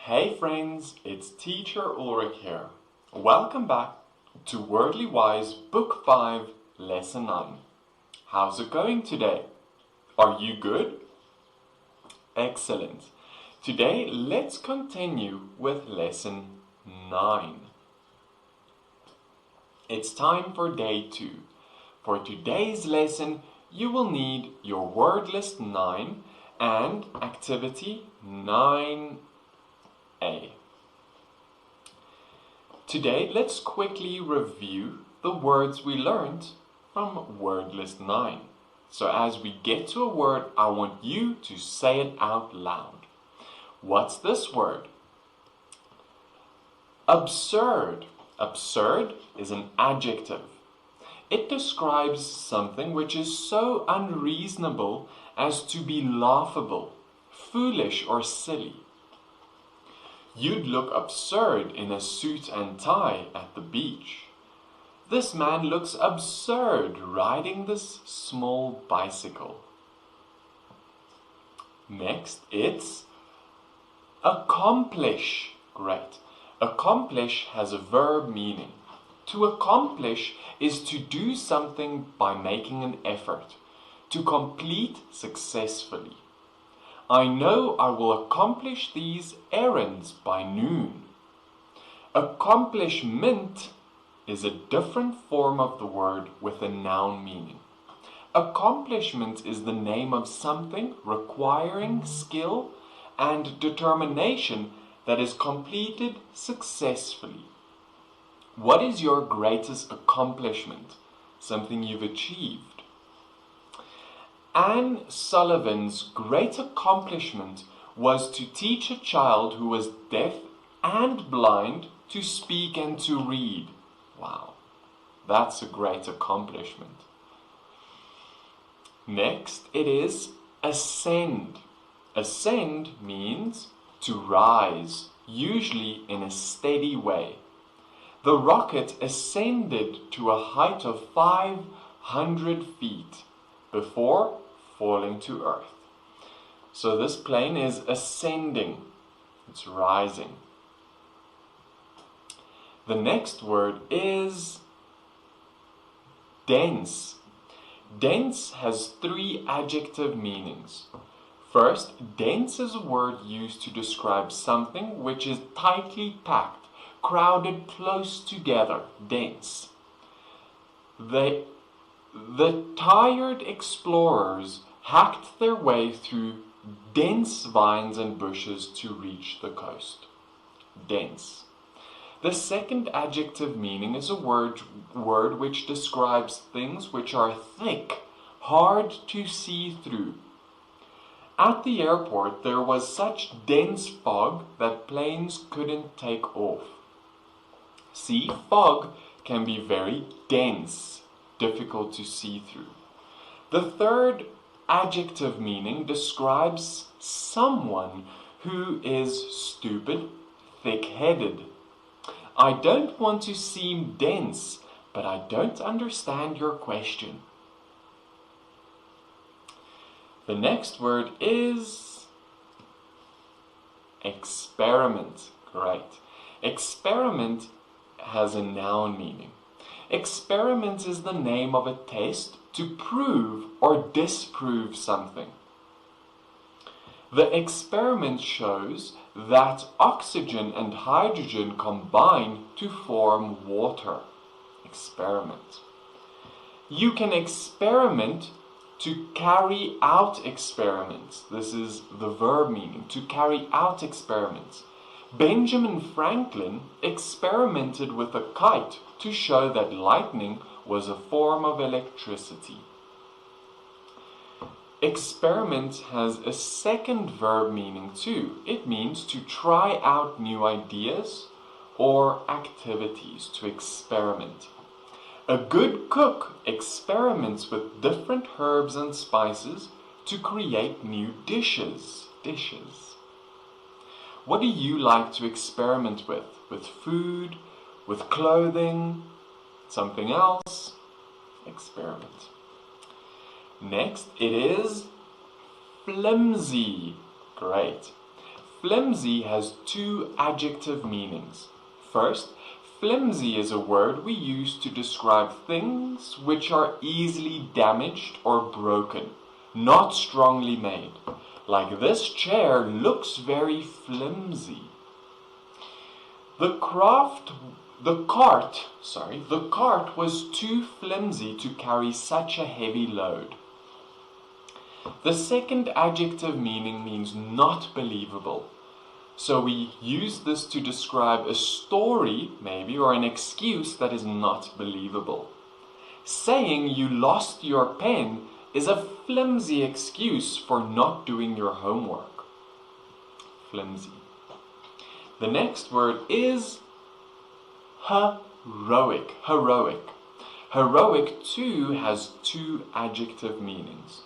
Hey friends, it's Teacher Ulrich here. Welcome back to Wordly Wise Book 5, Lesson 9. How's it going today? Are you good? Excellent. Today, let's continue with Lesson 9. It's time for day 2. For today's lesson, you will need your word list 9 and activity 9A. Today, let's quickly review the words we learned from word list 9. So as we get to a word, I want you to say it out loud. What's this word? Absurd. Absurd is an adjective. It describes something which is so unreasonable as to be laughable, foolish, or silly. You'd look absurd in a suit and tie at the beach. This man looks absurd riding this small bicycle. Next, it's accomplish. Great. Accomplish has a verb meaning. To accomplish is to do something by making an effort, to complete successfully. I know I will accomplish these errands by noon. Accomplishment is a different form of the word with a noun meaning. Accomplishment is the name of something requiring skill and determination that is completed successfully. What is your greatest accomplishment? Something you've achieved. Anne Sullivan's great accomplishment was to teach a child who was deaf and blind to speak and to read. Wow, that's a great accomplishment. Next, it is ascend. Ascend means to rise, usually in a steady way. The rocket ascended to a height of 500 feet before falling to Earth. So this plane is ascending, it's rising. The next word is dense. Dense has 3 adjective meanings. First, dense is a word used to describe something which is tightly packed, crowded close together, dense. The tired explorers hacked their way through dense vines and bushes to reach the coast. Dense. The second adjective meaning is a word which describes things which are thick, hard to see through. At the airport, there was such dense fog that planes couldn't take off. See, fog can be very dense, difficult to see through. The third adjective meaning describes someone who is stupid, thick-headed. I don't want to seem dense, but I don't understand your question. The next word is experiment. Great. Experiment has a noun meaning. Experiment is the name of a test to prove or disprove something. The experiment shows that oxygen and hydrogen combine to form water. Experiment. You can experiment to carry out experiments. This is the verb meaning, to carry out experiments. Benjamin Franklin experimented with a kite to show that lightning was a form of electricity. Experiment has a second verb meaning too. It means to try out new ideas or activities, to experiment. A good cook experiments with different herbs and spices to create new dishes. What do you like to experiment with? With food, with clothing, something else? Experiment. Next, it is flimsy. Great. flimsy has two adjective meanings. First, flimsy is a word we use to describe things which are easily damaged or broken, not strongly made. Like this chair looks very flimsy. The cart was too flimsy to carry such a heavy load. The second adjective meaning means not believable. So we use this to describe a story, maybe, or an excuse that is not believable. Saying you lost your pen is a flimsy excuse for not doing your homework. Flimsy. The next word is heroic. Heroic. Heroic too has two adjective meanings.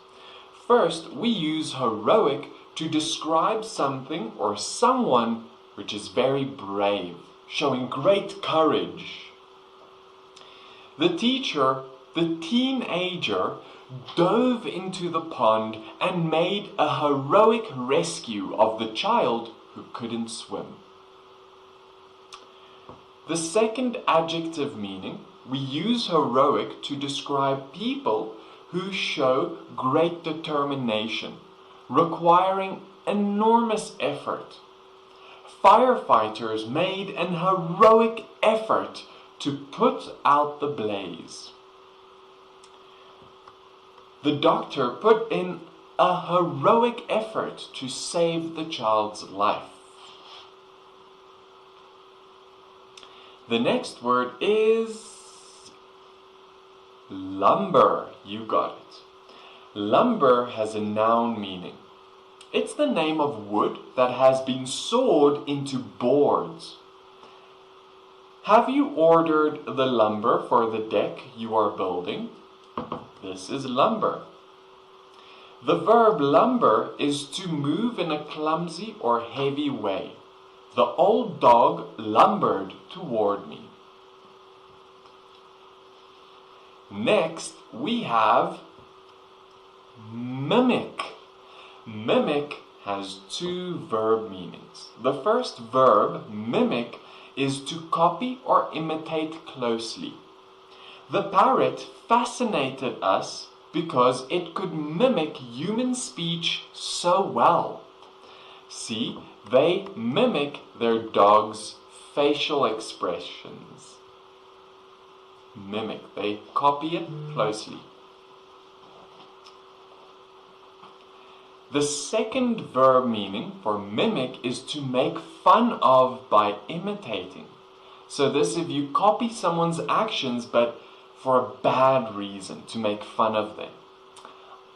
First, we use heroic to describe something or someone which is very brave, showing great courage. The teenager, dove into the pond and made a heroic rescue of the child who couldn't swim. The second adjective meaning, we use heroic to describe people who show great determination, requiring enormous effort. Firefighters made an heroic effort to put out the blaze. The doctor put in a heroic effort to save the child's life. The next word is lumber. You got it. Lumber has a noun meaning. It's the name of wood that has been sawed into boards. Have you ordered the lumber for the deck you are building? This is lumber. The verb lumber is to move in a clumsy or heavy way. The old dog lumbered toward me. Next, we have mimic. Mimic has two verb meanings. The first verb, mimic, is to copy or imitate closely. The parrot fascinated us because it could mimic human speech so well. See, they mimic their dog's facial expressions. Mimic, they copy it closely. The second verb meaning for mimic is to make fun of by imitating. So this, if you copy someone's actions but for a bad reason, to make fun of them.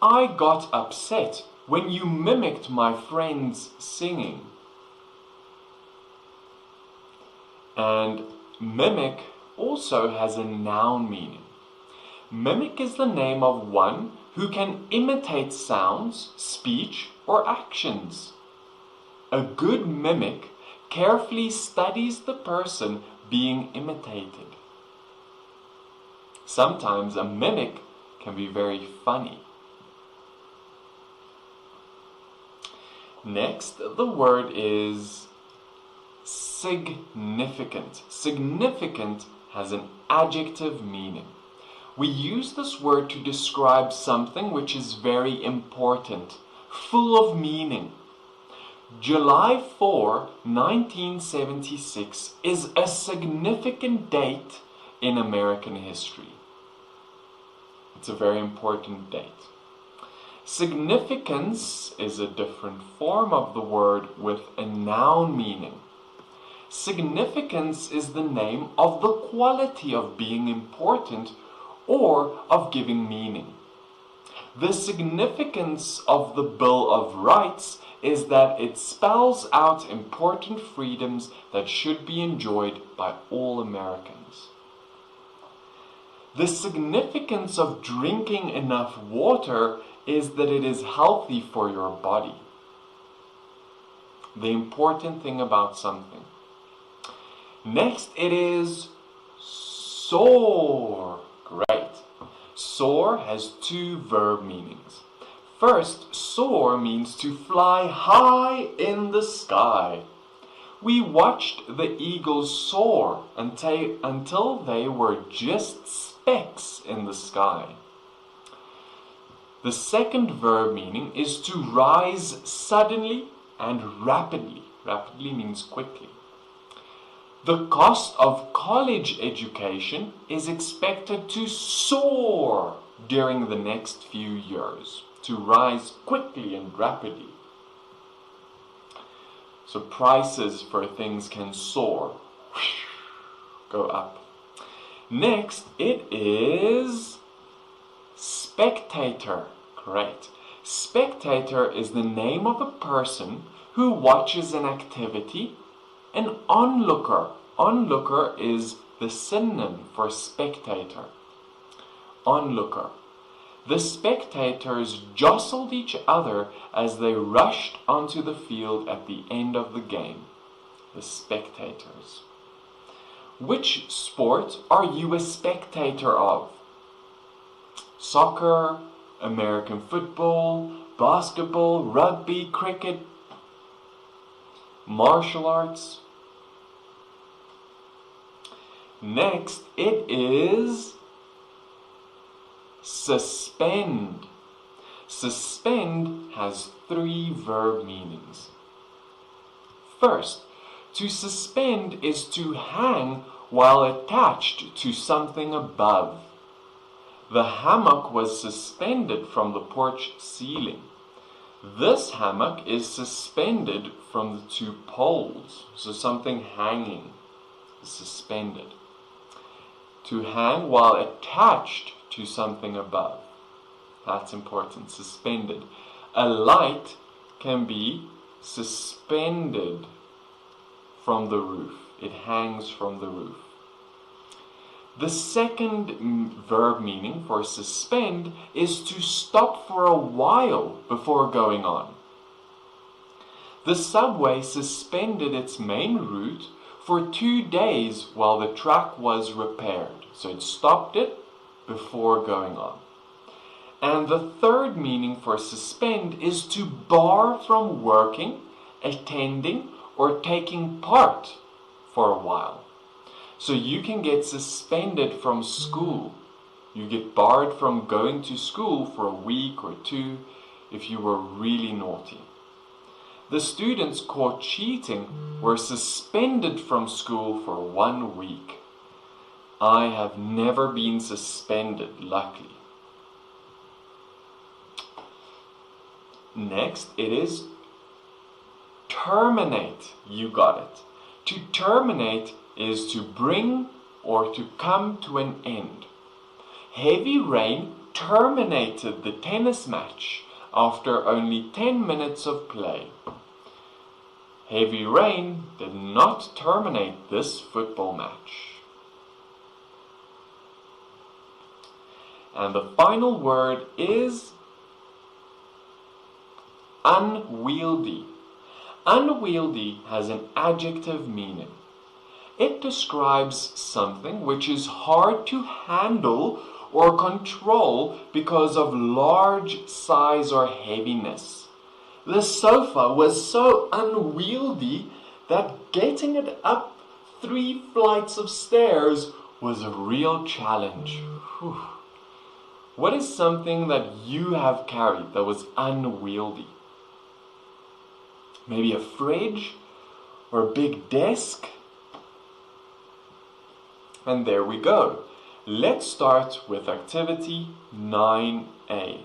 I got upset when you mimicked my friend's singing. And mimic also has a noun meaning. Mimic is the name of one who can imitate sounds, speech, or actions. A good mimic carefully studies the person being imitated. Sometimes a mimic can be very funny. Next, the word is significant. Significant has an adjective meaning. We use this word to describe something which is very important, full of meaning. July 4, 1976 is a significant date in American history. It's a very important date. Significance is a different form of the word with a noun meaning. Significance is the name of the quality of being important or of giving meaning. The significance of the Bill of Rights is that it spells out important freedoms that should be enjoyed by all Americans. The significance of drinking enough water is that it is healthy for your body. The important thing about something. Next, it is sore. Great. Sore has two verb meanings. First, soar means to fly high in the sky. We watched the eagles soar until they were just specks in the sky. The second verb meaning is to rise suddenly and rapidly. Rapidly means quickly. The cost of college education is expected to soar during the next few years, to rise quickly and rapidly. So prices for things can soar, go up. Next, it is spectator. Correct. Spectator is the name of a person who watches an activity. An onlooker. Onlooker is the synonym for spectator. Onlooker. The spectators jostled each other as they rushed onto the field at the end of the game. The spectators. Which sport are you a spectator of? Soccer, American football, basketball, rugby, cricket, martial arts. Next, it is suspend. Suspend has three verb meanings. First, to suspend is to hang while attached to something above. The hammock was suspended from the porch ceiling. This hammock is suspended from the two poles, so something hanging is suspended. To hang while attached to something above. That's important, suspended. A light can be suspended from the roof. It hangs from the roof. The second verb meaning for suspend is to stop for a while before going on. The subway suspended its main route for 2 days while the track was repaired. So it stopped it before going on. And the third meaning for suspend is to bar from working, attending, or taking part for a while. So you can get suspended from school. You get barred from going to school for a week or two if you were really naughty. The students caught cheating were suspended from school for 1 week. I have never been suspended, luckily. Next, it is terminate. You got it. To terminate is to bring or to come to an end. Heavy rain terminated the tennis match after only 10 minutes of play. Heavy rain did not terminate this football match. And the final word is unwieldy. Unwieldy has an adjective meaning. It describes something which is hard to handle or control because of large size or heaviness. The sofa was so unwieldy that getting it up 3 flights of stairs was a real challenge. Whew. What is something that you have carried that was unwieldy? Maybe a fridge or a big desk? And there we go. Let's start with activity 9A.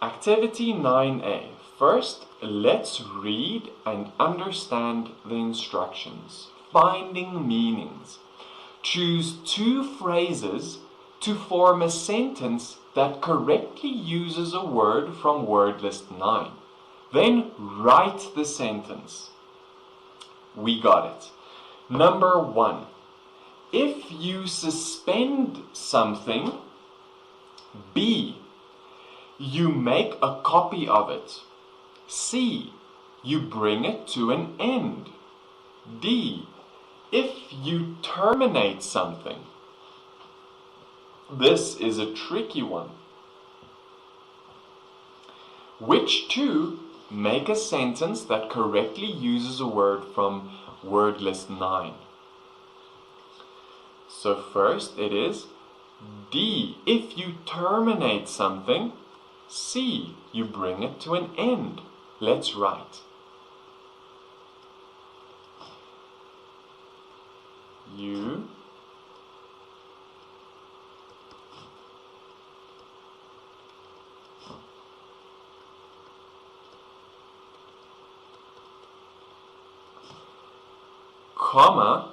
Activity 9A. First, let's read and understand the instructions. Finding meanings. Choose 2 phrases to form a sentence that correctly uses a word from word list 9. Then write the sentence. We got it. Number 1. If you suspend something, B. You make a copy of it. C. You bring it to an end. D. If you terminate something. This is a tricky one. Which two make a sentence that correctly uses a word from word list 9? So first it is D, if you terminate something. C, you bring it to an end. Let's write. You comma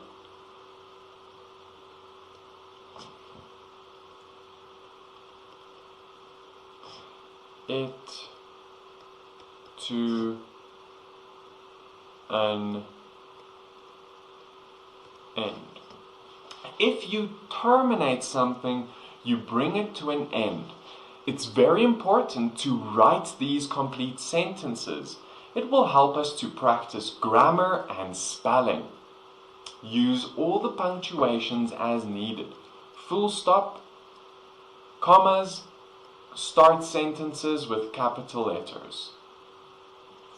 it to an end. If you terminate something, you bring it to an end. It's very important to write these complete sentences. It will help us to practice grammar and spelling. Use all the punctuations as needed. Full stop, commas, start sentences with capital letters.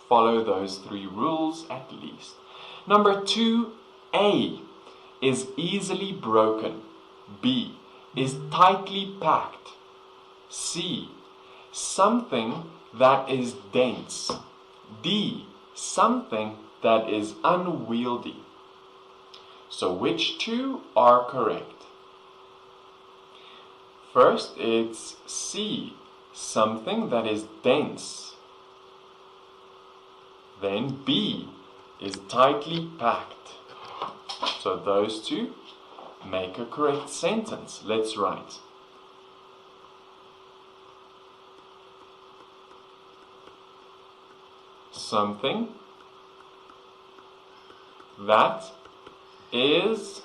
Follow those 3 rules at least. Number 2, A is easily broken. B is tightly packed. C, something that is dense. D, something that is unwieldy. So which 2 are correct? First, it's C, something that is dense. Then B is tightly packed. So those 2 make a correct sentence. Let's write. Something that is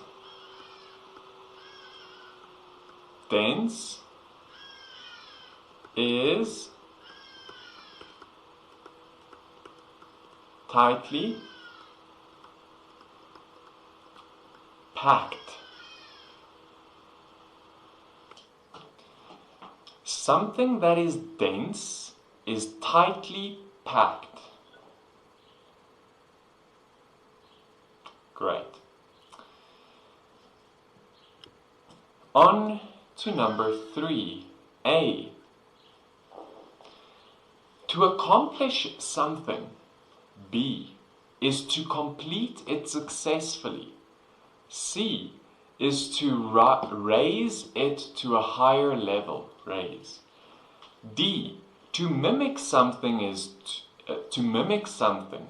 dense is tightly packed. Something that is dense is tightly packed. Great. On to number 3, A. To accomplish something, B, is to complete it successfully. C is to raise it to a higher level, raise. D, to mimic something is to mimic something.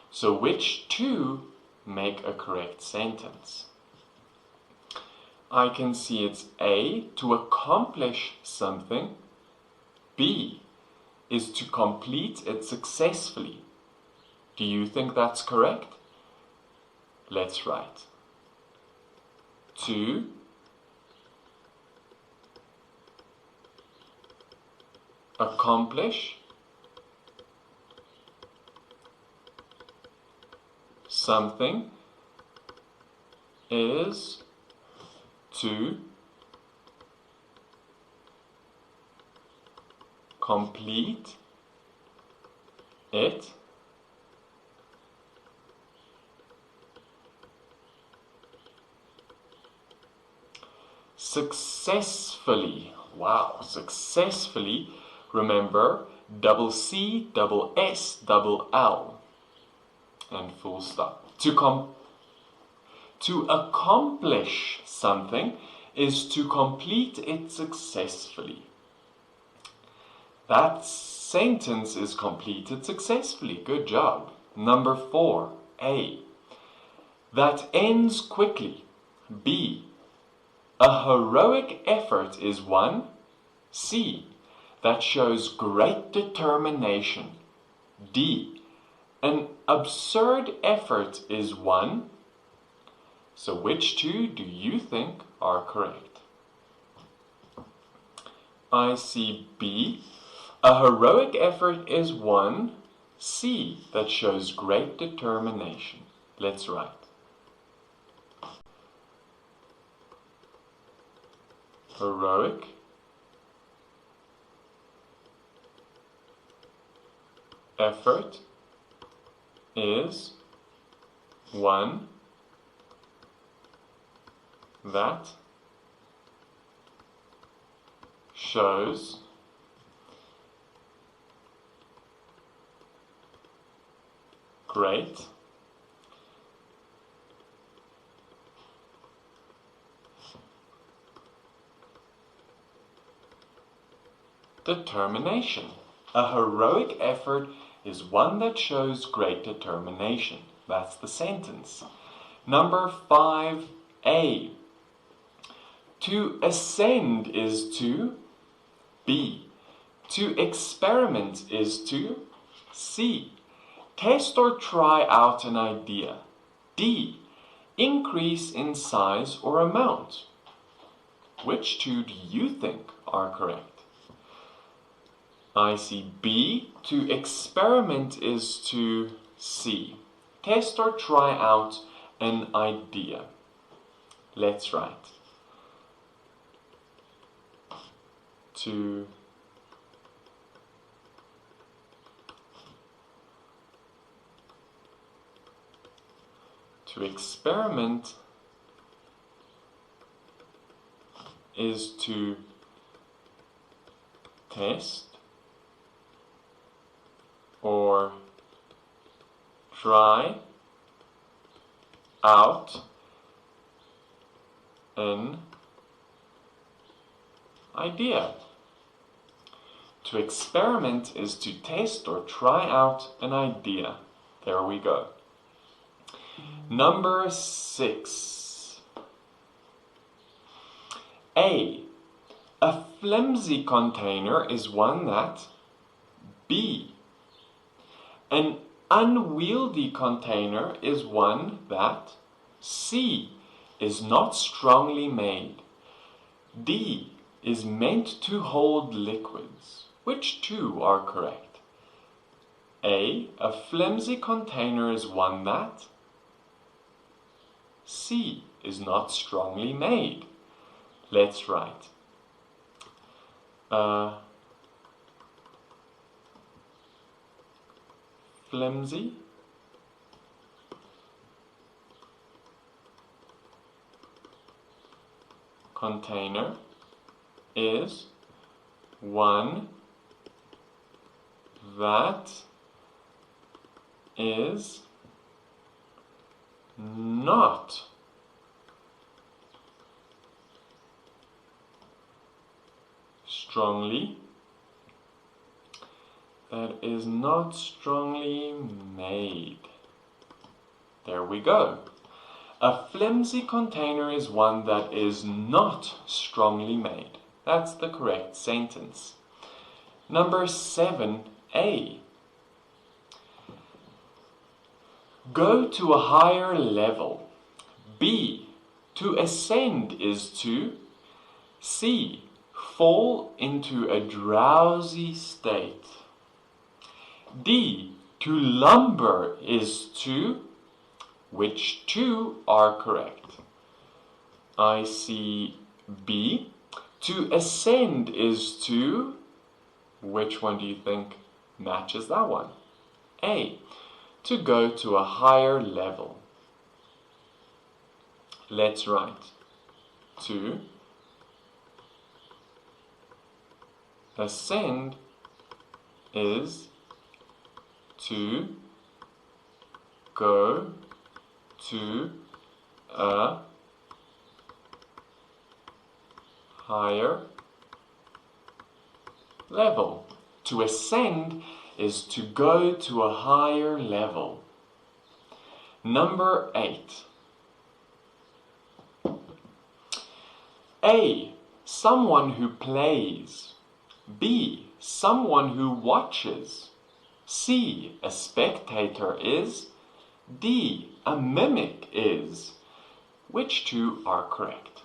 So which 2 make a correct sentence? I can see it's A, to accomplish something. B is to complete it successfully. Do you think that's correct? Let's write. To accomplish something is to complete it successfully. Wow, successfully. Remember, double C, double S, double L, and full stop. To accomplish something is to complete it successfully. That sentence is completed successfully. Good job. Number 4, A. That ends quickly. B. A heroic effort is won. C. That shows great determination. D. An absurd effort is won. So which 2 do you think are correct? I see B. A heroic effort is won. C. That shows great determination. Let's write. Heroic effort is one that shows great determination. A heroic effort is one that shows great determination. That's the sentence. Number 5A. To ascend is to B. To experiment is to C. Test or try out an idea. D. Increase in size or amount. Which two do you think are correct? I see B. To experiment is to C. Test or try out an idea. Let's write. To experiment is to test or try out an idea. To experiment is to test or try out an idea. There we go. Number 6. A. A flimsy container is one that B. An unwieldy container is one that C. Is not strongly made. D. Is meant to hold liquids. Which two are correct? A. A flimsy container is one that C. Is not strongly made. Let's write. Flimsy container is one that is not strongly made. There we go. A flimsy container is one that is not strongly made. That's the correct sentence. Number 7A. Go to a higher level. B. To ascend is to C. Fall into a drowsy state. D. To lumber is to. Which two are correct? I see B. To ascend is to. Which one do you think matches that one? A. To go to a higher level. Let's write. To ascend is to go to a higher level. To ascend is to go to a higher level. Number 8. A. Someone who plays. B. Someone who watches. C. A spectator is. D. A mimic is. Which two are correct?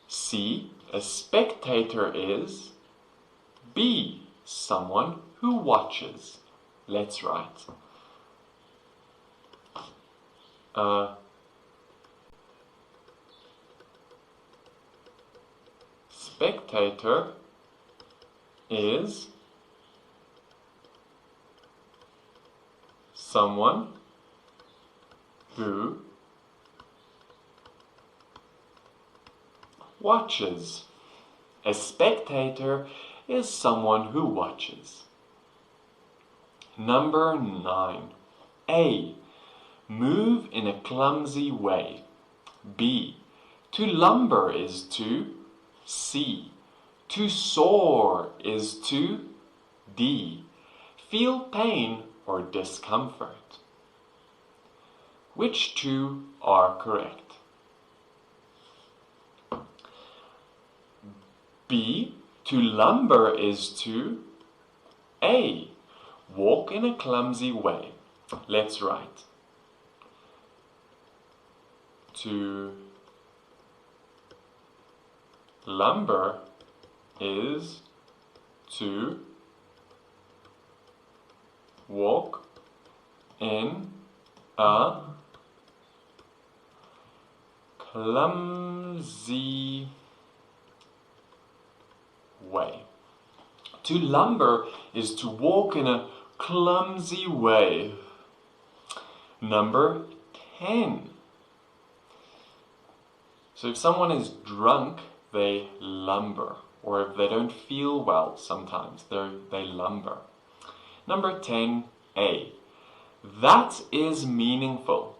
C. A spectator is. B. Someone who watches. Let's write. spectator is someone who watches. A spectator is someone who watches. Number 9. A. Move in a clumsy way. B. To lumber is to. C. To soar is to. D. Feel pain or discomfort. Which two are correct? B. To lumber is to. A. Walk in a clumsy way. Let's write. To lumber is to walk in a clumsy way. To lumber is to walk in a clumsy way. Number 10. So if someone is drunk, they lumber. Or if they don't feel well sometimes, they lumber. Number 10A. That is meaningful.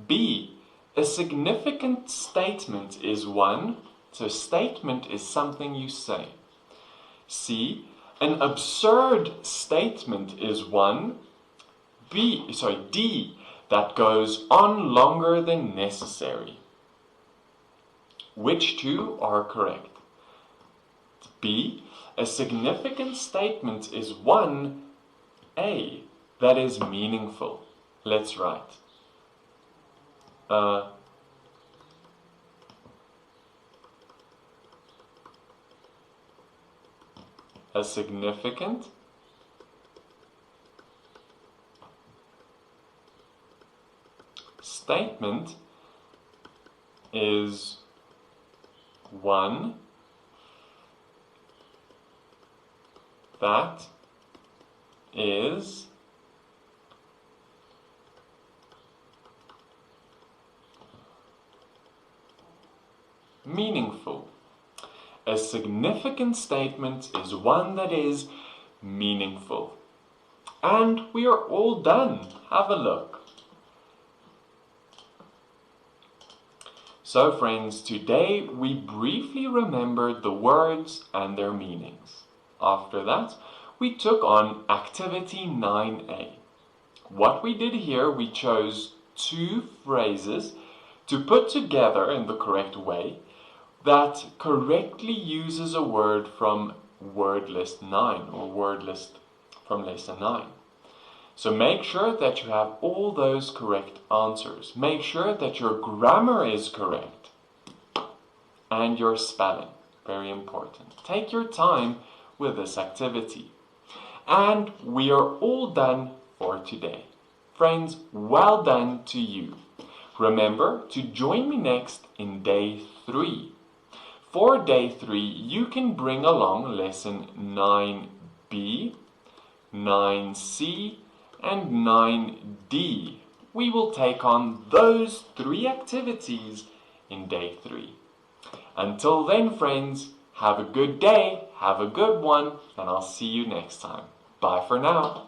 B. A significant statement is one. So statement is something you say. C. An absurd statement is one. D. That goes on longer than necessary. Which two are correct? B. A significant statement is one. A. That is meaningful. Let's write. A significant statement is one that is meaningful. A significant statement is one that is meaningful. And we are all done. Have a look. So friends, today we briefly remembered the words and their meanings. After that, we took on activity 9A. What we did here, we chose two phrases to put together in the correct way that correctly uses a word from word list 9 or word list from lesson 9. So make sure that you have all those correct answers. Make sure that your grammar is correct and your spelling, very important. Take your time with this activity. And we are all done for today. Friends, well done to you. Remember to join me next in day 3. For day 3, you can bring along lesson 9B, 9C, and 9D. We will take on those 3 activities in day 3. Until then, friends, have a good day, have a good one, and I'll see you next time. Bye for now.